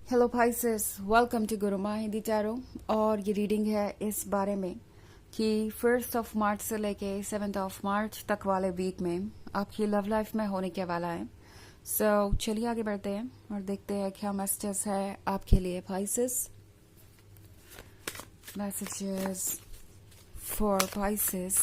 Hello Pisces, welcome to Guru Hindi tarot. और ये reading है इस बारे में कि 1 मार्च से लेके 7 मार्च तक वाले वीक में आपकी लव लाइफ में होने के वाला है। चलिए आगे बढ़ते हैं और देखते हैं क्या मैसेजेस है आपके लिए Pisces। Messages for Pisces।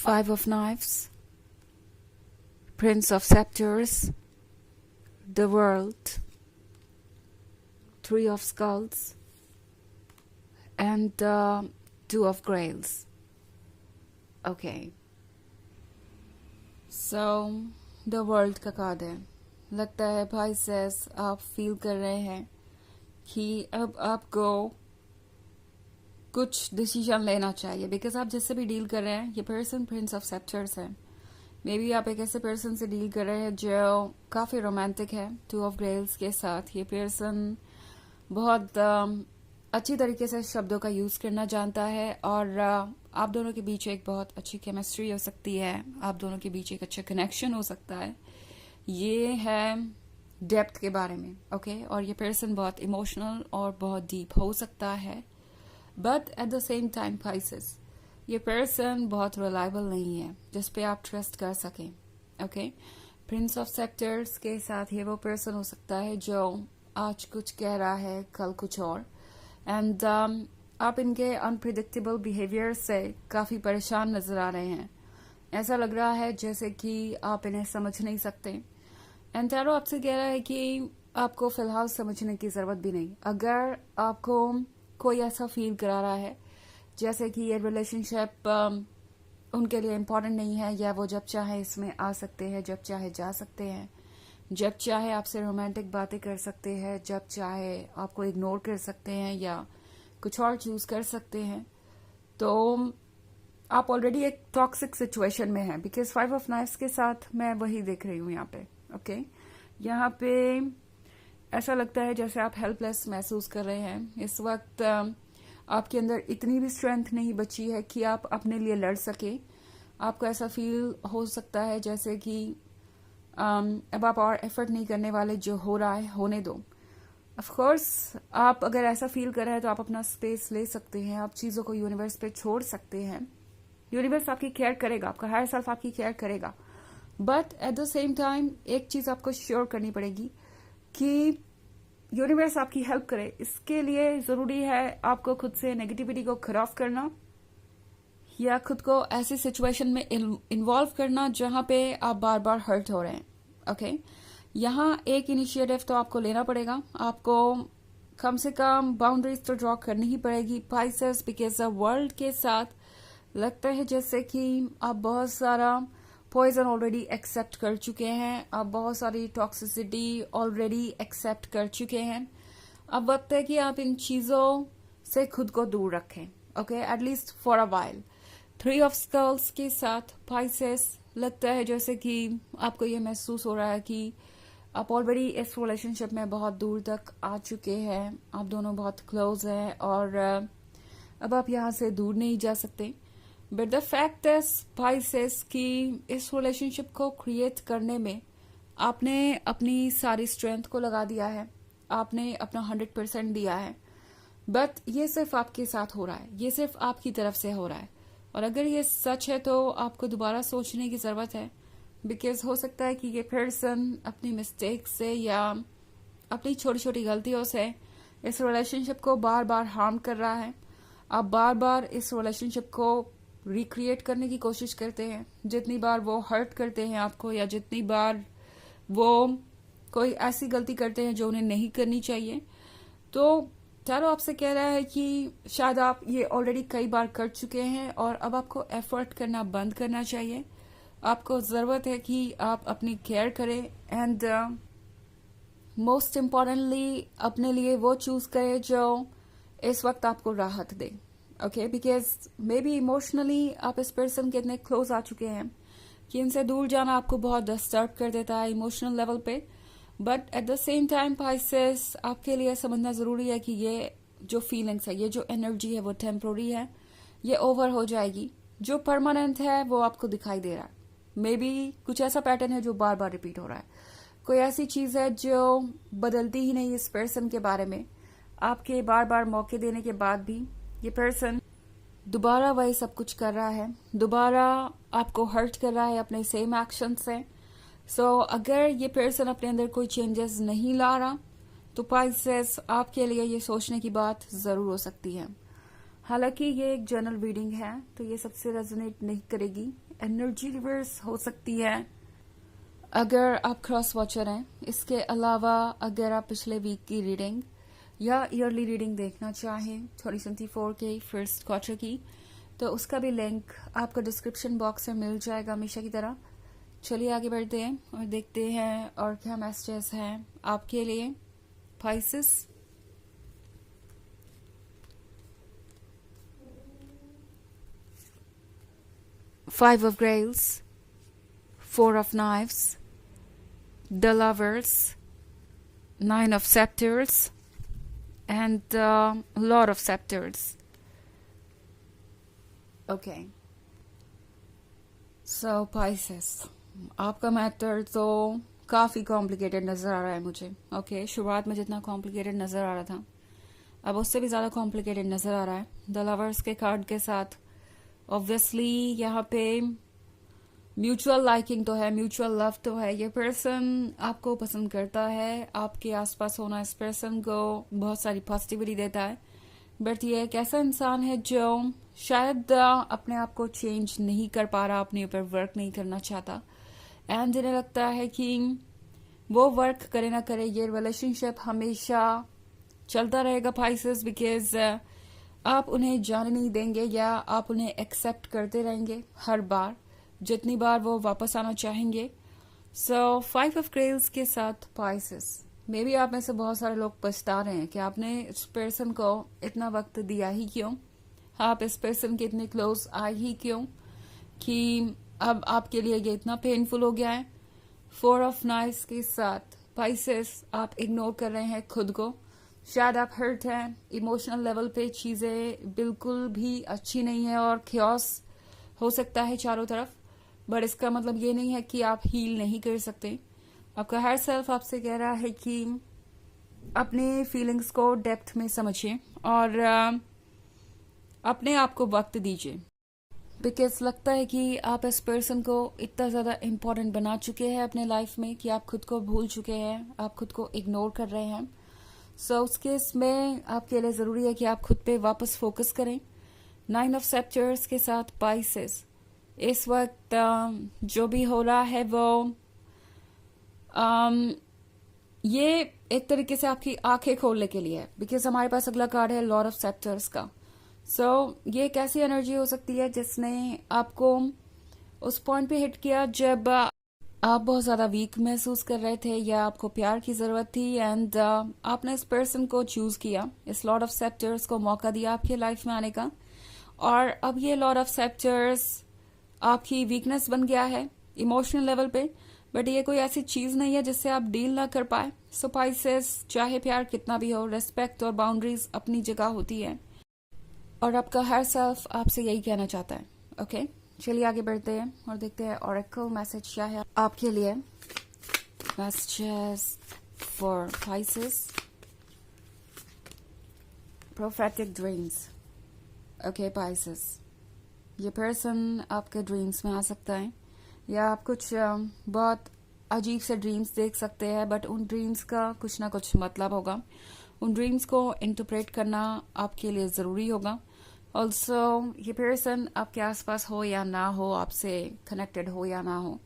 5 of Knives, Prince of Scepters, the World, 3 of Skulls, and 2 of Grails. Okay. So, the World का कार्ड है। लगता है Pisces आप फील कर रहे हैं कि अब आपको कुछ डिसीजन लेना चाहिए, बिकॉज आप जिससे भी डील कर रहे हैं, ये पर्सन प्रिंस ऑफ सेप्टर्स है। मे बी आप एक ऐसे पर्सन से डील कर रहे हैं जो काफ़ी रोमांटिक है। 2 of Grails के साथ ये पर्सन बहुत अच्छी तरीके से शब्दों का यूज़ करना जानता है और आप दोनों के बीच एक बहुत अच्छी केमिस्ट्री हो सकती है, आप दोनों के बीच एक अच्छा कनेक्शन हो सकता है। ये है डेप्थ के बारे में, ओके। और ये पर्सन बहुत इमोशनल और बहुत डीप हो सकता है, but at the same time Pisces, ये पर्सन बहुत रिलायबल नहीं है जिस पे आप ट्रस्ट कर सकें, ओके। प्रिंस ऑफ सेक्टर्स के साथ ये वो पर्सन हो सकता है जो आज कुछ कह रहा है, कल कुछ और। एंड आप इनके अनप्रिडिक्टेबल बिहेवियर से काफ़ी परेशान नजर आ रहे हैं। ऐसा लग रहा है जैसे कि आप इन्हें समझ नहीं सकते। एंड टैरो आपसे कह रहा है कि आपको फिलहाल समझने की ज़रूरत भी नहीं। अगर आपको कोई ऐसा फील करा रहा है जैसे कि ये रिलेशनशिप उनके लिए इम्पोर्टेंट नहीं है, या वो जब चाहे इसमें आ सकते हैं, जब चाहे जा सकते हैं, जब चाहे आपसे रोमांटिक बातें कर सकते हैं, जब चाहे आपको इग्नोर कर सकते हैं या कुछ और चूज कर सकते हैं, तो आप ऑलरेडी एक टॉक्सिक सिचुएशन में हैं। बिकॉज 5 of Knives के साथ मैं वही देख रही हूँ यहाँ पे, ओके। यहाँ पे ऐसा लगता है जैसे आप हेल्पलेस महसूस कर रहे हैं इस वक्त। आपके अंदर इतनी भी स्ट्रेंथ नहीं बची है कि आप अपने लिए लड़ सके। आपको ऐसा फील हो सकता है जैसे कि अब आप और एफर्ट नहीं करने वाले, जो हो रहा है होने दो। ऑफ कोर्स आप अगर ऐसा फील कर रहे हैं तो आप अपना स्पेस ले सकते हैं, आप चीज़ों को यूनिवर्स पे छोड़ सकते हैं। यूनिवर्स आपकी केयर करेगा, आपका हायर सेल्फ आपकी केयर करेगा, but at the same time एक चीज़ आपको श्योर करनी पड़ेगी कि यूनिवर्स आपकी हेल्प करे। इसके लिए ज़रूरी है आपको खुद से नेगेटिविटी को खराब करना, या खुद को ऐसी सिचुएशन में इन्वॉल्व करना जहां पे आप बार बार हर्ट हो रहे हैं, ओके। यहाँ एक इनिशिएटिव तो आपको लेना पड़ेगा, आपको कम से कम बाउंड्रीज तो ड्रॉ करनी ही पड़ेगी Pisces, बिकॉज वर्ल्ड के साथ लगता है जैसे कि आप बहुत सारा पॉइजन ऑलरेडी एक्सेप्ट कर चुके हैं, आप बहुत सारी टॉक्सिसिटी ऑलरेडी एक्सेप्ट कर चुके हैं। अब वक्त है कि आप इन चीज़ों से खुद को दूर रखें, okay, at least for a while. 3 of Skulls के साथ Pisces लगता है जैसे कि आपको ये महसूस हो रहा है कि आप ऑलरेडी इस रिलेशनशिप में बहुत दूर तक आ चुके हैं, आप दोनों बहुत क्लोज हैं और अब आप यहाँ से दूर नहीं जा सकते। But the fact is Pisces कि इस रिलेशनशिप को क्रिएट करने में आपने अपनी सारी स्ट्रेंथ को लगा दिया है, आपने अपना 100% दिया है, बट ये सिर्फ आपके साथ हो रहा है, ये सिर्फ आपकी तरफ से हो रहा है। और अगर ये सच है तो आपको दोबारा सोचने की ज़रूरत है, बिकॉज हो सकता है कि ये पर्सन अपनी मिस्टेक से या अपनी छोटी छोटी गलतियों से इस रिलेशनशिप को बार बार हार्म कर रहा है। आप बार बार इस रिलेशनशिप को रिक्रिएट करने की कोशिश करते हैं। जितनी बार वो हर्ट करते हैं आपको, या जितनी बार वो कोई ऐसी गलती करते हैं जो उन्हें नहीं करनी चाहिए, तो टैरो आपसे कह रहा है कि शायद आप ये ऑलरेडी कई बार कर चुके हैं और अब आपको एफर्ट करना बंद करना चाहिए। आपको ज़रूरत है कि आप अपनी केयर करें एंड मोस्ट इम्पॉर्टेंटली अपने लिए वो चूज़ करें जो इस वक्त आपको राहत दे, okay. Because maybe emotionally आप इस पर्सन के इतने क्लोज आ चुके हैं कि इनसे दूर जाना आपको बहुत डिस्टर्ब कर देता है इमोशनल लेवल पे। But at the same time Pisces आपके लिए समझना ज़रूरी है कि ये जो फीलिंग्स है, ये जो एनर्जी है वो टेम्प्रोरी है, ये ओवर हो जाएगी। जो परमानेंट है वो आपको दिखाई दे रहा है। मे बी कुछ ऐसा पैटर्न है जो बार बार रिपीट हो रहा है, कोई ऐसी चीज है जो बदलती ही नहीं इस पर्सन के बारे में। आपके बार बार मौके देने के बाद भी ये पर्सन दोबारा वही सब कुछ कर रहा है, दोबारा आपको हर्ट कर रहा है अपने सेम एक्शन से। सो अगर ये पर्सन अपने अंदर कोई चेंजेस नहीं ला रहा तो पाइसेस आपके लिए ये सोचने की बात जरूर हो सकती है। हालांकि ये एक जनरल रीडिंग है तो ये सबसे रेजोनेट नहीं करेगी, एनर्जी रिवर्स हो सकती है अगर आप क्रॉस वॉचर हैं। इसके अलावा अगर आप पिछले वीक की रीडिंग या ईयरली रीडिंग देखना चाहें 2024 के फर्स्ट क्वार्टर की, तो उसका भी लिंक आपको डिस्क्रिप्शन बॉक्स में मिल जाएगा हमेशा की तरह। चलिए आगे बढ़ते हैं और देखते हैं और क्या मैसेजेस हैं आपके लिए Pisces. 5 of Grails, 4 of Knives, the Lovers, 9 of Scepters, and Lord of Scepters. Okay. So Pisces, आपका मैटर तो काफी कॉम्प्लिकेटेड नजर आ रहा है मुझे। ओके, शुरुआत में जितना कॉम्प्लिकेटेड नजर आ रहा था अब उससे भी ज्यादा कॉम्प्लिकेटेड नजर आ रहा है द लवर्स के कार्ड के साथ। ऑब्वियसली यहाँ पे म्यूचुअल लाइकिंग तो है, म्यूचुअल लव तो है। ये पर्सन आपको पसंद करता है, आपके आसपास होना इस पर्सन को बहुत सारी पॉजिटिविटी देता है। बट ये एक ऐसा इंसान है जो शायद अपने आप को चेंज नहीं कर पा रहा, अपने ऊपर वर्क नहीं करना चाहता। एंड जिन्हें लगता है कि वो वर्क करे ना करे ये रिलेशनशिप हमेशा चलता रहेगा पाइसेस, बिकॉज आप उन्हें जाने नहीं देंगे या आप उन्हें एक्सेप्ट करते रहेंगे हर बार जितनी बार वो वापस आना चाहेंगे। सो 5 ऑफ ग्रेल्स के साथ पाइसेस, मे बी आप में से बहुत सारे लोग पछता रहे हैं कि आपने इस पर्सन को इतना वक्त दिया ही क्यों, आप इस पर्सन के इतने क्लोज आए ही क्यों कि अब आपके लिए ये इतना पेनफुल हो गया है। 4 ऑफ नाइफ्स के साथ पाइसेस, आप इग्नोर कर रहे हैं खुद को, शायद आप हर्ट हैं, इमोशनल लेवल पे चीजें बिल्कुल भी अच्छी नहीं है और ख्यास हो सकता है चारों तरफ। बट इसका मतलब ये नहीं है कि आप हील नहीं कर सकते। आपका हर सेल्फ आपसे कह रहा है कि अपने फीलिंग्स को डेप्थ में समझिए और अपने आप को वक्त दीजिए, बिकॉज लगता है कि आप इस पर्सन को इतना ज्यादा इम्पोर्टेंट बना चुके हैं अपने लाइफ में कि आप खुद को भूल चुके हैं, आप खुद को इग्नोर कर रहे हैं। सो उस केस में आपके लिए जरूरी है कि आप खुद पे वापस फोकस करें। 9 ऑफ सेप्टर्स के साथ पाइसेस, इस वक्त जो भी हो रहा है वो ये एक तरीके से आपकी आंखें खोलने के लिए है, बिकॉज हमारे पास अगला कार्ड है लॉर्ड ऑफ सेप्टर्स का। सो ये एक ऐसी एनर्जी हो सकती है जिसने आपको उस पॉइंट पे हिट किया जब आप बहुत ज्यादा वीक महसूस कर रहे थे या आपको प्यार की जरूरत थी एंड आपने इस पर्सन को चूज किया, इस लॉर्ड ऑफ सेप्टर्स को मौका दिया आपके लाइफ में आने का। और अब ये लॉर्ड ऑफ सेप्टर्स आपकी वीकनेस बन गया है इमोशनल लेवल पे, बट ये कोई ऐसी चीज नहीं है जिससे आप डील ना कर पाए। सो पाइसेस, चाहे प्यार कितना भी हो, रेस्पेक्ट और बाउंड्रीज अपनी जगह होती है और आपका हर सेल्फ आपसे यही कहना चाहता है। ओके, चलिए आगे बढ़ते हैं और देखते हैं ऑरेकल मैसेज क्या है आपके लिए। Messages for Pisces, prophetic dreams. Okay Pisces, ये पर्सन आपके ड्रीम्स में आ सकता है या आप कुछ बहुत अजीब से ड्रीम्स देख सकते हैं, बट उन ड्रीम्स का कुछ ना कुछ मतलब होगा। उन ड्रीम्स को इंटरप्रेट करना आपके लिए जरूरी होगा। ऑल्सो ये पर्सन आपके आसपास हो या ना हो, आपसे कनेक्टेड हो या ना हो,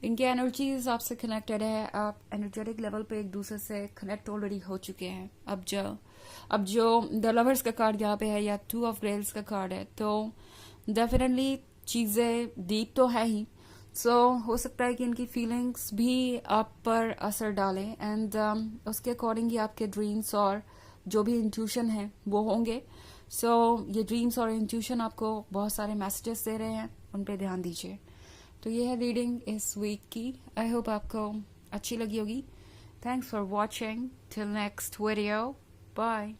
इनकी एनर्जीज आपसे कनेक्टेड है। आप एनर्जेटिक लेवल पे एक दूसरे से कनेक्ट ऑलरेडी हो चुके हैं। अब जो द लवर्स का कार्ड यहाँ पे है या 2 ऑफ ग्रेल्स का कार्ड है, तो डेफिनेटली चीजें डीप तो है ही। सो हो सकता है कि इनकी फीलिंग्स भी आप पर असर डालें एंड उसके अकॉर्डिंग ही आपके ड्रीम्स और जो भी इंट्यूशन है वो होंगे। सो ये ड्रीम्स और इंट्यूशन आपको बहुत सारे मैसेजेस दे रहे हैं, उन पे ध्यान दीजिए। तो ये है रीडिंग इस वीक की। आई होप आपको अच्छी लगी होगी। Thanks for watching, till next video, bye.